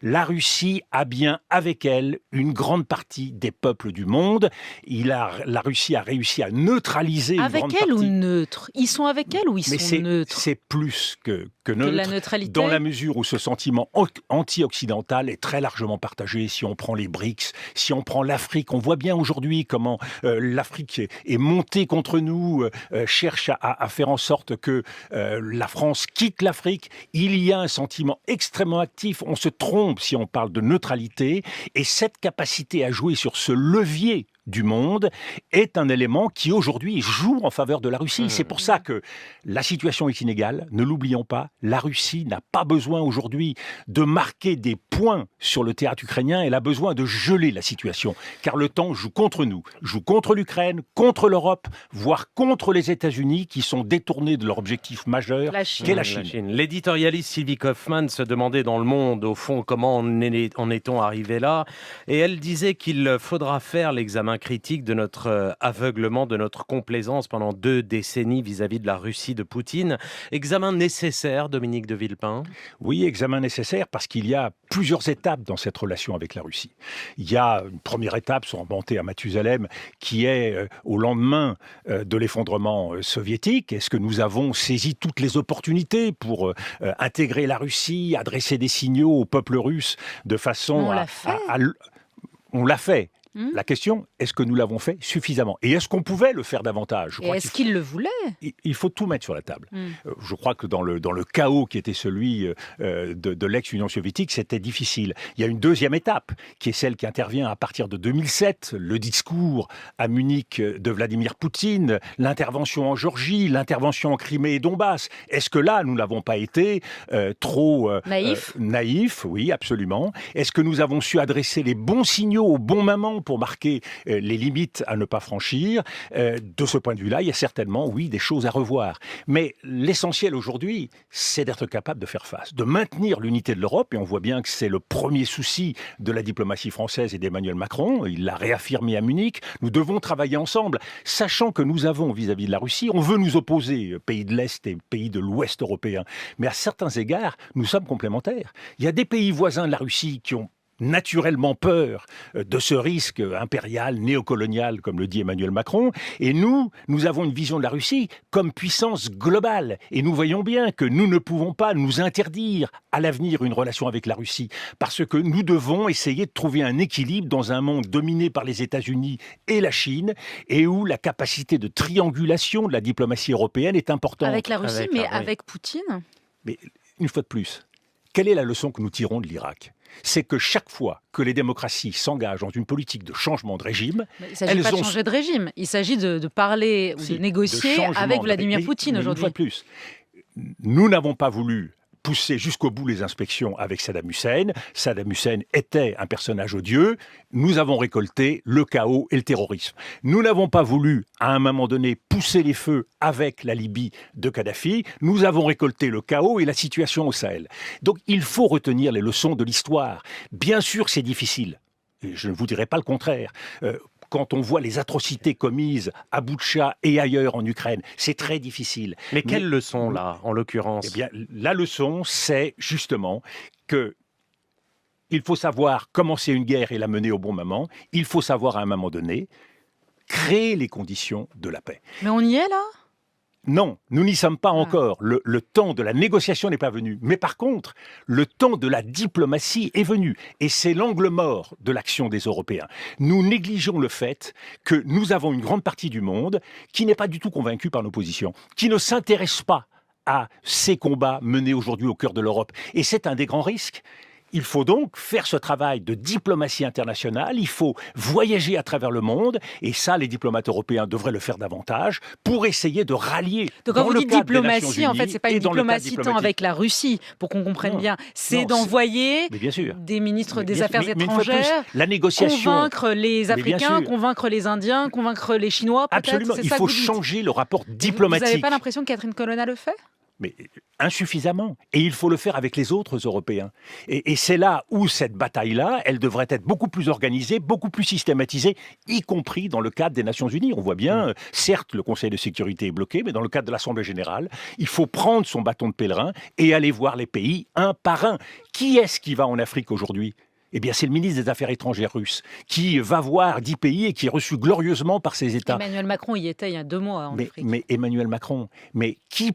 La Russie a bien avec elle une grande partie des peuples du monde. La Russie a réussi à neutraliser une grande Avec elle ou partie. neutre? Ils sont avec elle ou ils Mais sont neutres? c'est plus que Que la neutre, neutralité? dans la mesure où ce sentiment anti-occidental est très largement partagé. Si on prend les BRICS, si on prend l'Afrique, on voit bien aujourd'hui comment l'Afrique est montée contre nous, cherche à faire en sorte que la France quitte l'Afrique. Il y a un sentiment extrêmement actif. On se trompe si on parle de neutralité. Et cette capacité à jouer sur ce levier du monde est un élément qui aujourd'hui joue en faveur de la Russie. C'est pour ça que la situation est inégale. Ne l'oublions pas, la Russie n'a pas besoin aujourd'hui de marquer des points sur le théâtre ukrainien. Elle a besoin de geler la situation, car le temps joue contre nous, joue contre l'Ukraine, contre l'Europe, voire contre les États-Unis qui sont détournés de leur objectif majeur, qu'est la Chine. L'éditorialiste Sylvie Kaufmann se demandait dans Le Monde, au fond, comment en est-on arrivé là, et elle disait qu'il faudra faire l'examen critique de notre aveuglement, de notre complaisance pendant 2 décennies vis-à-vis de la Russie de Poutine. Examen nécessaire, Dominique de Villepin? Oui, examen nécessaire parce qu'il y a plusieurs étapes dans cette relation avec la Russie. Il y a une première étape, sans remonter à Mathusalem, qui est au lendemain de l'effondrement soviétique. Est-ce que nous avons saisi toutes les opportunités pour intégrer la Russie, adresser des signaux au peuple russe de façon On l'a fait. On l'a fait. La question, est-ce que nous l'avons fait suffisamment? Et est-ce qu'on pouvait le faire davantage? Et est-ce qu'il le voulait? Il faut tout mettre sur la table. Je crois que dans le chaos qui était celui de l'ex-Union soviétique, c'était difficile. Il y a une deuxième étape, qui est celle qui intervient à partir de 2007, le discours à Munich de Vladimir Poutine, l'intervention en Géorgie, l'intervention en Crimée et Donbass. Est-ce que là, nous n'avons pas été trop naïfs? Oui, absolument. Est-ce que nous avons su adresser les bons signaux au bon moment pour marquer les limites à ne pas franchir? De ce point de vue-là, il y a certainement, oui, des choses à revoir. Mais l'essentiel aujourd'hui, c'est d'être capable de faire face, de maintenir l'unité de l'Europe. Et on voit bien que c'est le premier souci de la diplomatie française et d'Emmanuel Macron. Il l'a réaffirmé à Munich. Nous devons travailler ensemble, sachant que nous avons, vis-à-vis de la Russie, on veut nous opposer, pays de l'Est et pays de l'Ouest européen. Mais à certains égards, nous sommes complémentaires. Il y a des pays voisins de la Russie qui ont naturellement peur de ce risque impérial, néocolonial, comme le dit Emmanuel Macron. Et nous avons une vision de la Russie comme puissance globale. Et nous voyons bien que nous ne pouvons pas nous interdire à l'avenir une relation avec la Russie, parce que nous devons essayer de trouver un équilibre dans un monde dominé par les États-Unis et la Chine, et où la capacité de triangulation de la diplomatie européenne est importante. Avec la Russie, mais avec Poutine? Mais une fois de plus, quelle est la leçon que nous tirons de l'Irak? C'est que chaque fois que les démocraties s'engagent dans une politique de changement de régime... Il ne s'agit pas de changer de régime, il s'agit de parler ou de négocier avec Vladimir Poutine aujourd'hui. Une fois de plus, nous n'avons pas voulu pousser jusqu'au bout les inspections avec Saddam Hussein. Saddam Hussein était un personnage odieux. Nous avons récolté le chaos et le terrorisme. Nous n'avons pas voulu, à un moment donné, pousser les feux avec la Libye de Kadhafi. Nous avons récolté le chaos et la situation au Sahel. Donc il faut retenir les leçons de l'histoire. Bien sûr, c'est difficile. Et je ne vous dirai pas le contraire. Quand on voit les atrocités commises à Boutcha et ailleurs en Ukraine, c'est très difficile. Mais quelle leçon, là, en l'occurrence? Eh bien, la leçon, c'est justement que il faut savoir commencer une guerre et la mener au bon moment. Il faut savoir, à un moment donné, créer les conditions de la paix. Mais on y est, là? Non, nous n'y sommes pas encore. Le temps de la négociation n'est pas venu. Mais par contre, le temps de la diplomatie est venu. Et c'est l'angle mort de l'action des Européens. Nous négligeons le fait que nous avons une grande partie du monde qui n'est pas du tout convaincue par nos positions, qui ne s'intéresse pas à ces combats menés aujourd'hui au cœur de l'Europe. Et c'est un des grands risques. Il faut donc faire ce travail de diplomatie internationale, il faut voyager à travers le monde, et ça, les diplomates européens devraient le faire davantage, pour essayer de rallier. Donc quand vous dites diplomatie, en fait, c'est pas une diplomatie tant avec la Russie, pour qu'on comprenne bien, c'est d'envoyer des ministres des Affaires étrangères, la négociation, convaincre les Africains, convaincre les Indiens, convaincre les Chinois, peut-être. Absolument, il faut changer le rapport diplomatique. Vous n'avez pas l'impression que Catherine Colonna le fait ? mais insuffisamment. Et il faut le faire avec les autres Européens. Et c'est là où cette bataille-là, elle devrait être beaucoup plus organisée, beaucoup plus systématisée, y compris dans le cadre des Nations Unies. On voit bien, certes, le Conseil de sécurité est bloqué, mais dans le cadre de l'Assemblée générale, il faut prendre son bâton de pèlerin et aller voir les pays un par un. Qui est-ce qui va en Afrique aujourd'hui ? Eh bien, c'est le ministre des Affaires étrangères russe qui va voir 10 pays et qui est reçu glorieusement par ces États. Emmanuel Macron y était il y a 2 mois en Afrique. Mais Emmanuel Macron, mais qui